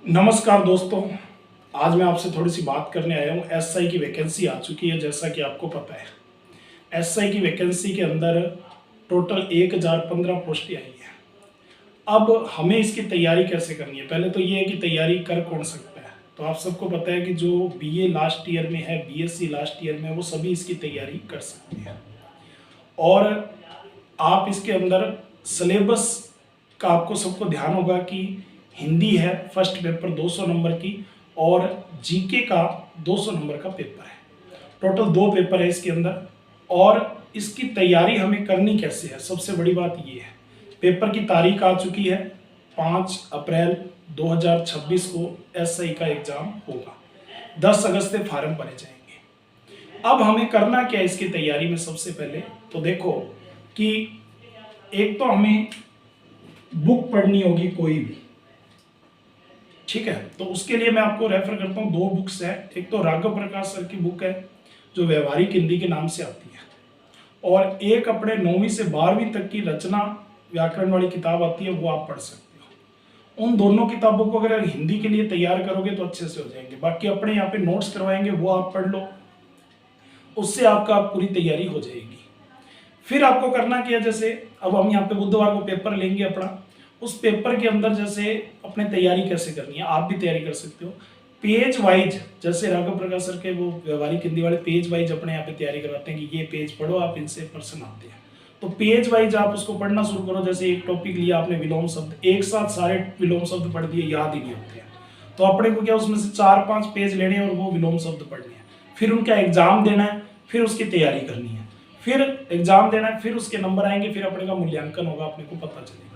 नमस्कार दोस्तों। आज मैं आपसे थोड़ी सी बात करने आया हूँ। एसआई की वैकेंसी आ चुकी है। जैसा कि आपको पता है, एसआई की वैकेंसी के अंदर टोटल 1015 पोस्टें आई हैं। अब हमें इसकी तैयारी कैसे करनी है? पहले तो ये है कि तैयारी कर कौन सकता है। तो आप सबको पता है कि जो बीए लास्ट ईयर में है, बीएससी लास्ट ईयर में, वो सभी इसकी तैयारी कर सकते हैं। और आप इसके अंदर सिलेबस का आपको सबको ध्यान होगा कि हिंदी है फर्स्ट पेपर 200 नंबर की, और जीके का 200 नंबर का पेपर है। टोटल 2 पेपर है इसके अंदर। और इसकी तैयारी हमें करनी कैसे है, सबसे बड़ी बात ये है। पेपर की तारीख आ चुकी है, 5 अप्रैल 2026 को एसआई का एग्जाम होगा। 10 अगस्त से फार्म भरे जाएंगे। अब हमें करना क्या है इसकी तैयारी में? सबसे पहले तो देखो कि एक तो हमें बुक पढ़नी होगी कोई भी, ठीक है। तो उसके लिए मैं आपको रेफर करता हूँ, 2 बुक्स है। एक तो राघव प्रकाश सर की बुक है जो व्यवहारिक हिंदी के नाम से आती है, और एक अपने 9वीं से 12वीं तक की रचना व्याकरण वाली किताब आती है, वो आप पढ़ सकते हो। उन दोनों किताबों को अगर हिंदी के लिए तैयार करोगे तो अच्छे से हो जाएंगे। बाकी अपने यहाँ पे नोट्स करवाएंगे, वो आप पढ़ लो, उससे आपका पूरी तैयारी हो जाएगी। फिर आपको करना क्या, जैसे अब हम यहाँ पे बुधवार को पेपर लेंगे अपना, उस पेपर के अंदर जैसे अपने तैयारी कैसे करनी है, आप भी तैयारी कर सकते हो पेज वाइज। जैसे राघव प्रकाश सर के वो व्यवहारिक हिंदी वाले पेज वाइज अपने यहाँ पे तैयारी करवाते हैं कि ये पेज पढ़ो आप, इनसे प्रश्न आते हैं। तो पेज वाइज आप उसको पढ़ना शुरू करो। जैसे एक टॉपिक लिया आपने विलोम शब्द, एक साथ सारे विलोम शब्द पढ़ दिए, याद ही नहीं होते हैं। तो अपने को क्या उसमें से 4-5 पेज लेने हैं और वो विलोम शब्द पढ़ने हैं। फिर उनका एग्जाम देना है, फिर उसकी तैयारी करनी है, फिर एग्जाम देना है, फिर उसके नंबर आएंगे, फिर अपने का मूल्यांकन होगा, अपने को पता चलेगा।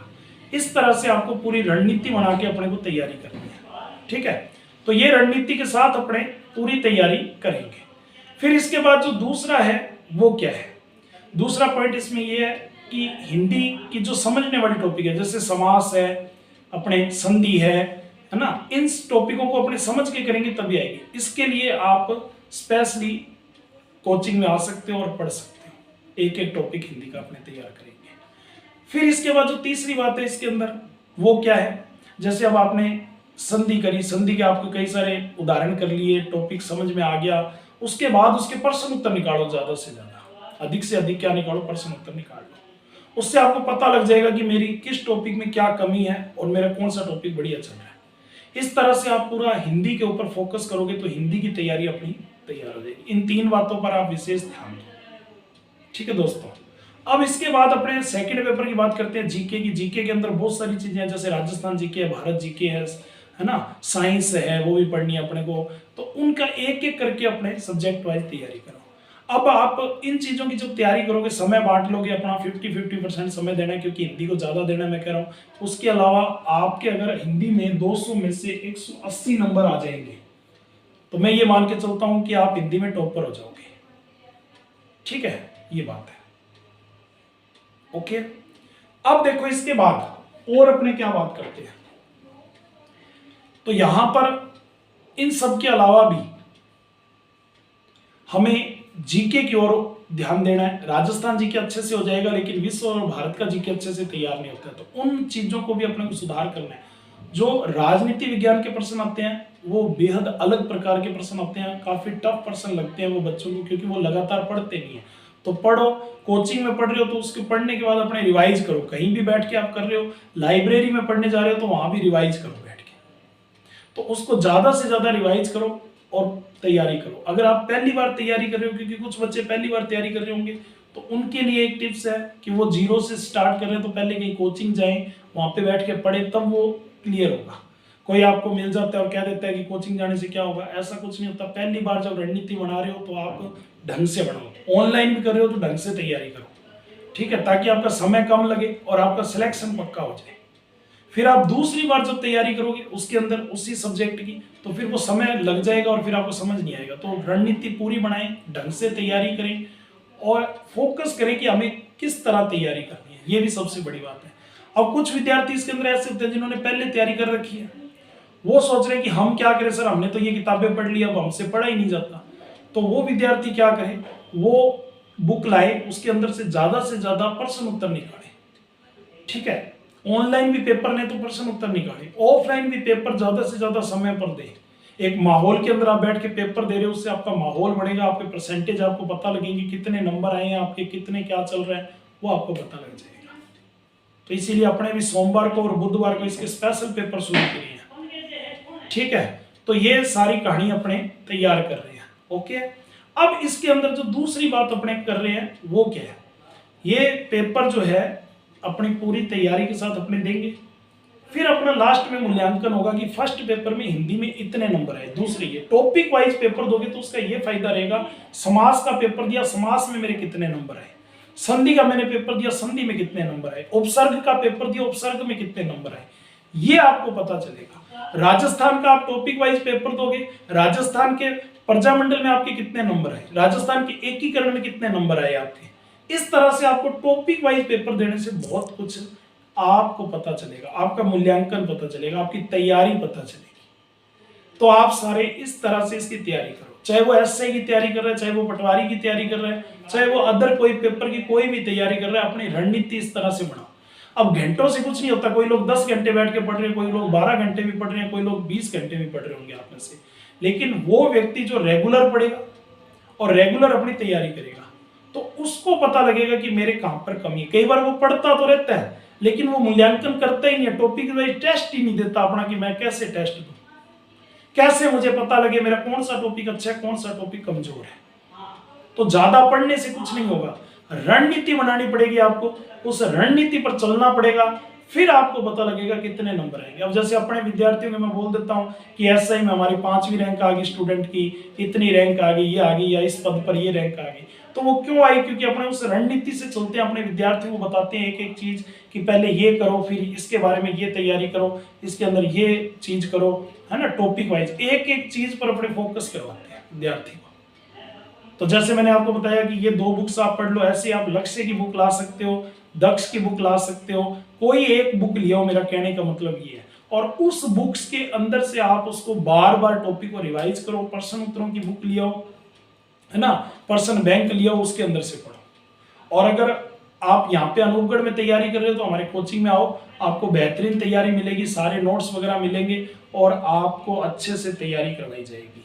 इस तरह से आपको पूरी रणनीति बना के अपने को तैयारी करनी है, ठीक है। तो ये रणनीति के साथ अपने पूरी तैयारी करेंगे। फिर इसके बाद जो दूसरा है वो क्या है? दूसरा पॉइंट इसमें ये है कि हिंदी की जो समझने वाली टॉपिक है, जैसे समास है, अपने संधि है ना, इन टॉपिकों को अपने समझ के करेंगे तभी आएगी। इसके लिए आप स्पेशली कोचिंग में आ सकते हो और पढ़ सकते हो। एक एक टॉपिक हिंदी का अपने तैयार करेंगे। फिर इसके बाद जो तीसरी बात है इसके अंदर वो क्या है? जैसे अब आपने संधि करी, संधि के आपको कई सारे उदाहरण कर लिए, टॉपिक समझ में आ गया, उसके बाद उसके प्रश्न उत्तर निकालो, ज्यादा से ज्यादा, अधिक से अधिक क्या निकालो, प्रश्न उत्तर निकाल लो। उससे आपको पता लग जाएगा कि मेरी किस टॉपिक में क्या कमी है और मेरा कौन सा टॉपिक बढ़िया चल रहा है। इस तरह से आप पूरा हिंदी के ऊपर फोकस करोगे तो हिंदी की तैयारी अपनी तैयार हो जाएगी। इन 3 बातों पर आप विशेष ध्यान दो, ठीक है दोस्तों। अब इसके बाद अपने सेकंड पेपर की बात करते हैं, जीके की। जीके के अंदर बहुत सारी चीजें हैं, जैसे राजस्थान जीके है, भारत जीके है ना, साइंस है, वो भी पढ़नी है अपने को। तो उनका एक एक करके अपने सब्जेक्ट वाइज तैयारी करो। अब आप इन चीजों की जब तैयारी करोगे, समय बांट लोगे अपना, 50-50% समय देना है, क्योंकि हिंदी को ज्यादा देना है, मैं कह रहा हूँ। उसके अलावा आपके अगर हिंदी में 200 में से 180 नंबर आ जाएंगे तो मैं ये मान के चलता हूं कि आप हिंदी में टॉपर हो जाओगे, ठीक है। ये बात है, ओके। अब देखो इसके बाद और अपने क्या बात करते हैं। तो यहां पर इन सब के अलावा भी हमें जीके की ओर ध्यान देना है। राजस्थान जीके अच्छे से हो जाएगा, लेकिन विश्व और भारत का जीके अच्छे से तैयार नहीं होता है। तो उन चीजों को भी अपने को सुधार करना है। जो राजनीति विज्ञान के प्रश्न आते हैं वो बेहद अलग प्रकार के प्रश्न आते हैं, काफी टफ प्रश्न लगते हैं वो बच्चों को, क्योंकि वो लगातार पढ़ते नहीं है। तो पढ़ो, कोचिंग में पढ़ रहे हो तो उसके पढ़ने के बाद अपने रिवाइज करो। कहीं भी बैठ के आप कर रहे हो, लाइब्रेरी में पढ़ने जा रहे हो तो वहां भी रिवाइज करो बैठ के। तो उसको ज्यादा से ज्यादा रिवाइज करो और तैयारी करो। अगर आप पहली बार तैयारी कर रहे हो, क्योंकि कुछ बच्चे पहली बार तैयारी कर रहे होंगे, तो उनके लिए एक टिप्स है कि वो 0 से स्टार्ट कर रहे हैं तो पहले कहीं कोचिंग जाएं, वहां पे बैठ के पढ़े, तब वो क्लियर होगा। कोई आपको मिल जाता है और कह देता है कि कोचिंग जाने से क्या होगा, ऐसा कुछ नहीं होता। पहली बार जब रणनीति बना रहे हो तो आप ढंग से बनाओ। ऑनलाइन भी कर रहे हो तो ढंग से तैयारी करो, ठीक है, ताकि आपका समय कम लगे और आपका सिलेक्शन पक्का हो जाए। फिर आप दूसरी बार जब तैयारी करोगे उसके अंदर उसी सब्जेक्ट की, तो फिर वो समय लग जाएगा और फिर आपको समझ नहीं आएगा। तो रणनीति पूरी बनाएं, ढंग से तैयारी करें और फोकस करें कि हमें किस तरह तैयारी करनी है। ये भी सबसे बड़ी बात है। अब कुछ विद्यार्थी इसके अंदर ऐसे होते हैं जिन्होंने पहले तैयारी कर रखी है, वो सोच रहे हैं कि हम क्या करें सर, हमने तो ये किताबें पढ़ ली, अब हमसे पढ़ा ही नहीं जाता। तो वो विद्यार्थी क्या करे, वो बुक लाए, उसके अंदर से ज्यादा प्रश्न उत्तर निकाले, ठीक है। ऑनलाइन भी पेपर ने तो प्रश्न उत्तर निकाले, ऑफलाइन भी पेपर ज्यादा से ज्यादा समय पर दे। एक माहौल के अंदर आप बैठ के पेपर दे रहे हो, उससे आपका माहौल बढ़ेगा, आपके परसेंटेज आपको पता लगेंगे, कितने नंबर आए हैं आपके, कितने क्या चल रहा है वो आपको पता लग जाएगा। तो इसीलिए अपने भी सोमवार को और बुधवार को इसके स्पेशल पेपर शुरू किए हैं। ठीक है, तो ये सारी कहानी अपने तैयार कर रहे हैं। ओके, अब इसके अंदर जो दूसरी बात अपने कर रहे हैं वो क्या है, ये पेपर जो है अपनी पूरी तैयारी के साथ अपने देंगे, फिर अपना लास्ट में मूल्यांकन होगा कि फर्स्ट पेपर में हिंदी में इतने नंबर आए। दूसरी, ये टॉपिक वाइज पेपर दोगे तो उसका ये फायदा रहेगा, समास का पेपर दिया, समास में मेरे कितने नंबर आए, संधि का मैंने पेपर दिया, संधि में कितने नंबर आए, उपसर्ग का पेपर दिया, उपसर्ग में कितने नंबर आए, ये आपको पता चलेगा। राजस्थान का आप टॉपिक वाइज पेपर दोगे, राजस्थान के प्रजामंडल में आपके कितने नंबर आए, राजस्थान के एकीकरण में कितने नंबर आए आपके। इस तरह से आपको टॉपिक वाइज पेपर देने से बहुत कुछ आपको पता चलेगा, आपका मूल्यांकन पता चलेगा, आपकी तैयारी पता चलेगी। तो आप सारे इस तरह से इसकी तैयारी करो, चाहे वो एसआई की तैयारी कर रहे हैं, चाहे वो पटवारी की तैयारी कर रहे हैं, चाहे वो अदर कोई पेपर की कोई भी तैयारी कर रहे हैं, अपनी रणनीति इस तरह से बनाओ। अब घंटों से कुछ नहीं होता, कोई लोग 10 घंटे बैठ के पढ़ रहे हैं, कोई लोग 12 घंटे भी पढ़ रहे हैं, कोई लोग 20 घंटे भी पढ़ रहे होंगे आप में से, लेकिन वो व्यक्ति जो रेगुलर पढ़ेगा और रेगुलर अपनी तैयारी करेगा तो उसको पता लगेगा कि मेरे कहां पर कमी है। कई बार वो पढ़ता तो रहता है लेकिन वो मूल्यांकन करता ही नहीं है, टॉपिक वाइज टेस्ट ही नहीं देता अपना कि मैं कैसे टेस्ट दूं, कैसे मुझे पता लगे मेरा कौन सा टॉपिक अच्छा है, कौन सा टॉपिक कमजोर है। तो ज्यादा पढ़ने से कुछ नहीं होगा, रणनीति बनानी पड़ेगी आपको, उस रणनीति पर चलना पड़ेगा, फिर आपको पता लगेगा कितने नंबर आएंगे। अब जैसे अपने विद्यार्थियों में मैं बोल देता हूं कि एसआई में हमारी 5वीं रैंक आ गई स्टूडेंट की, इतनी रैंक आ गई, ये आ गई, या इस पद पर ये रैंक आ गई, तो वो क्यों आई, क्योंकि अपने उस रणनीति से चलते हैं, अपने विद्यार्थियों को बताते हैं एक एक चीज कि पहले ये करो, फिर इसके बारे में ये तैयारी करो, इसके अंदर ये चीज करो, है ना। टॉपिक वाइज एक एक चीज पर अपने फोकस करवाते हैं विद्यार्थी को। तो जैसे मैंने आपको बताया कि ये 2 बुक्स आप पढ़ लो, ऐसे आप लक्ष्य की बुक ला सकते हो, दक्ष की बुक ला सकते हो, कोई एक बुक लियो, मेरा कहने का मतलब ये है। और उस बुक्स के अंदर से आप उसको बार बार टॉपिक को रिवाइज करो, प्रश्न उत्तरों की बुक लियो, है ना, प्रश्न बैंक लियो, उसके अंदर से पढ़ो। और अगर आप यहाँ पे अनूपगढ़ में तैयारी कर रहे हो तो हमारे कोचिंग में आओ, आपको बेहतरीन तैयारी मिलेगी, सारे नोट्स वगैरह मिलेंगे और आपको अच्छे से तैयारी करवाई जाएगी।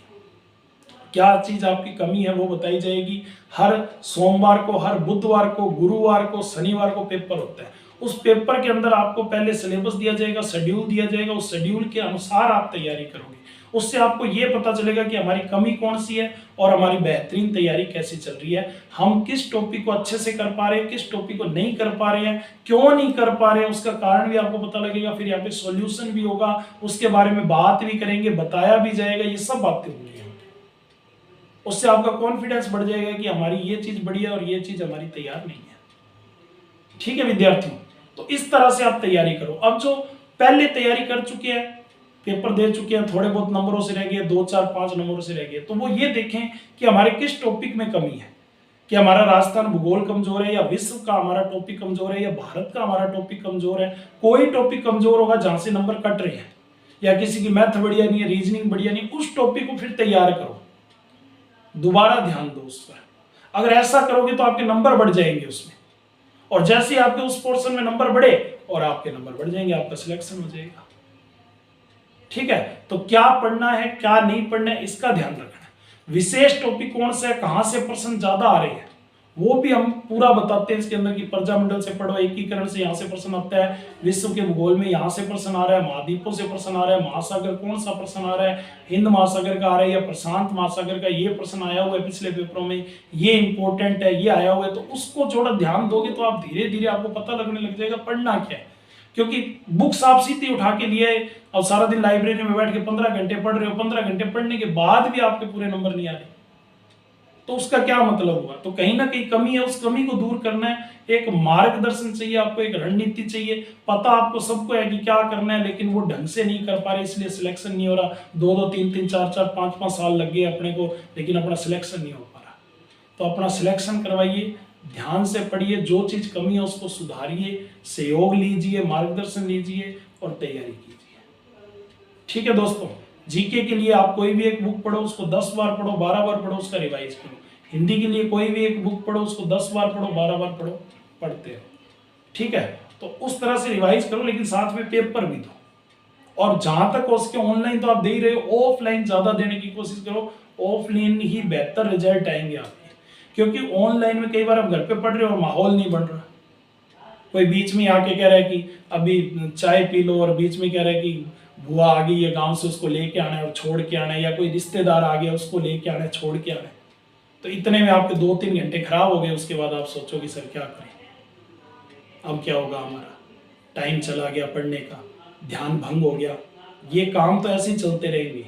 क्या चीज आपकी कमी है वो बताई जाएगी। हर सोमवार को, हर बुधवार को, गुरुवार को, शनिवार को पेपर होता है। उस पेपर के अंदर आपको पहले सिलेबस दिया जाएगा, शेड्यूल दिया जाएगा, उस शेड्यूल के अनुसार आप तैयारी करोगे। उससे आपको ये पता चलेगा कि हमारी कमी कौन सी है और हमारी बेहतरीन तैयारी कैसे चल रही है, हम किस टॉपिक को अच्छे से कर पा रहे हैं, किस टॉपिक को नहीं कर पा रहे हैं, क्यों नहीं कर पा रहे हैं, उसका कारण भी आपको पता लगेगा। फिर यहाँ पे सॉल्यूशन भी होगा, उसके बारे में बात भी करेंगे, बताया भी जाएगा, ये सब बातें होंगी। उससे आपका कॉन्फिडेंस बढ़ जाएगा कि हमारी ये चीज बढ़िया और ये चीज हमारी तैयार नहीं है। ठीक है विद्यार्थियों, तो इस तरह से आप तैयारी करो। अब जो पहले तैयारी कर चुके हैं, पेपर दे चुके हैं, थोड़े बहुत नंबरों से रह गए, 2, 4, 5 नंबरों से रह गए, तो वो ये देखें कि हमारे किस टॉपिक में कमी है, कि हमारा राजस्थान भूगोल कमजोर है, या विश्व का हमारा टॉपिक कमजोर है, या भारत का हमारा टॉपिक कमजोर है। कोई टॉपिक कमजोर होगा जहां से नंबर कट रहे हैं, या किसी की मैथ बढ़िया नहीं है, रीजनिंग बढ़िया नहीं, उस टॉपिक को फिर तैयार करो, दोबारा ध्यान दो उस पर। अगर ऐसा करोगे तो आपके नंबर बढ़ जाएंगे उसमें, और जैसे ही आपके उस पोर्शन में नंबर बढ़े और आपके नंबर बढ़ जाएंगे, आपका सिलेक्शन हो जाएगा। ठीक है, तो क्या पढ़ना है, क्या नहीं पढ़ना है, इसका ध्यान रखना है। विशेष टॉपिक कौन सा है, कहां से प्रश्न ज्यादा आ रहे हैं, वो भी हम पूरा बताते हैं इसके अंदर की प्रजामंडल से पढ़ो, एकीकरण से यहाँ से प्रश्न आता है, विश्व के भूगोल में यहाँ से प्रश्न आ रहा है, महाद्वीपों से प्रश्न आ रहा है, महासागर कौन सा प्रश्न आ रहा है, हिंद महासागर का आ रहा है या प्रशांत महासागर का, ये प्रश्न आया हुआ है पिछले पेपरों में, ये इंपॉर्टेंट है, ये आया हुआ है। तो उसको थोड़ा ध्यान दोगे तो आप धीरे धीरे आपको पता लगने लग जाएगा पढ़ना क्या है। क्योंकि बुक्स आप सीधी उठा के लिए और सारा दिन लाइब्रेरी में बैठ के 15 घंटे पढ़ रहे हो, 15 घंटे पढ़ने के बाद भी आपके पूरे नंबर नहीं आ रहे, तो उसका क्या मतलब हुआ। तो कहीं ना कहीं कमी है, उस कमी को दूर करना है, एक मार्गदर्शन चाहिए आपको, एक रणनीति चाहिए। पता आपको सबको है कि क्या करना है, लेकिन वो ढंग से नहीं कर पा रहे, इसलिए सिलेक्शन नहीं हो रहा। 2-2, 3-3, 4-4, 5-5 साल लग गए अपने को, लेकिन अपना सिलेक्शन नहीं हो पा रहा। तो अपना सिलेक्शन करवाइए, ध्यान से पढ़िए, जो चीज कमी है उसको सुधारिए, सहयोग लीजिए, मार्गदर्शन लीजिए और तैयारी कीजिए। ठीक है दोस्तों, जीके के लिए आप कोई भी एक बुक पढ़ो, उसको 10 बार पढ़ो, 12 बार पढ़ो, उसका रिवाइज करो। हिंदी के लिए कोई भी एक बुक पढ़ो, उसको 10 बार पढ़ो, 12 बार पढ़ो, पढ़ते हो। ठीक है, तो उस तरह से रिवाइज करो, लेकिन साथ में पेपर भी दो। और जहां तक हो सके ऑनलाइन तो आप दे ही रहे हो, ऑफलाइन ज्यादा देने की कोशिश करो। ऑफलाइन ही बेहतर रिजल्ट आएंगे आपके, क्योंकि ऑनलाइन में कई बार आप घर पे पढ़ रहे हो और माहौल नहीं बन रहा। कोई बीच में आके कह रहा है कि अभी चाय पी लो, और बीच में कह रहा है कि बुआ आ गई है गांव से, उसको लेके आना है और छोड़ के आना है, या कोई रिश्तेदार आ गया उसको लेके आना है छोड़ के आना है। तो इतने में आपके 2-3 घंटे खराब हो गए। उसके बाद आप सोचो कि सर क्या करें, अब क्या होगा, हमारा टाइम चला गया पढ़ने का, ध्यान भंग हो गया। ये काम तो ऐसे ही चलते रहेंगे,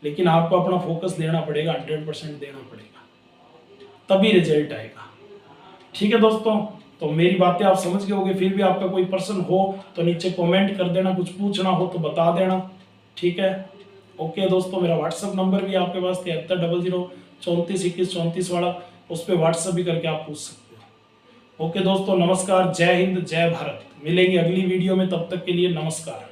लेकिन आपको अपना फोकस देना पड़ेगा, 100% देना पड़ेगा, तभी रिजल्ट आएगा। ठीक है दोस्तों, तो मेरी बातें आप समझ गए होंगे। फिर भी आपका कोई प्रश्न हो तो नीचे कमेंट कर देना, कुछ पूछना हो तो बता देना। ठीक है, ओके दोस्तों, मेरा व्हाट्सअप नंबर भी आपके पास 7300342134 वाला, उस पर व्हाट्सअप भी करके आप पूछ सकते हो। ओके दोस्तों, नमस्कार, जय हिंद, जय भारत। मिलेंगे अगली वीडियो में, तब तक के लिए नमस्कार।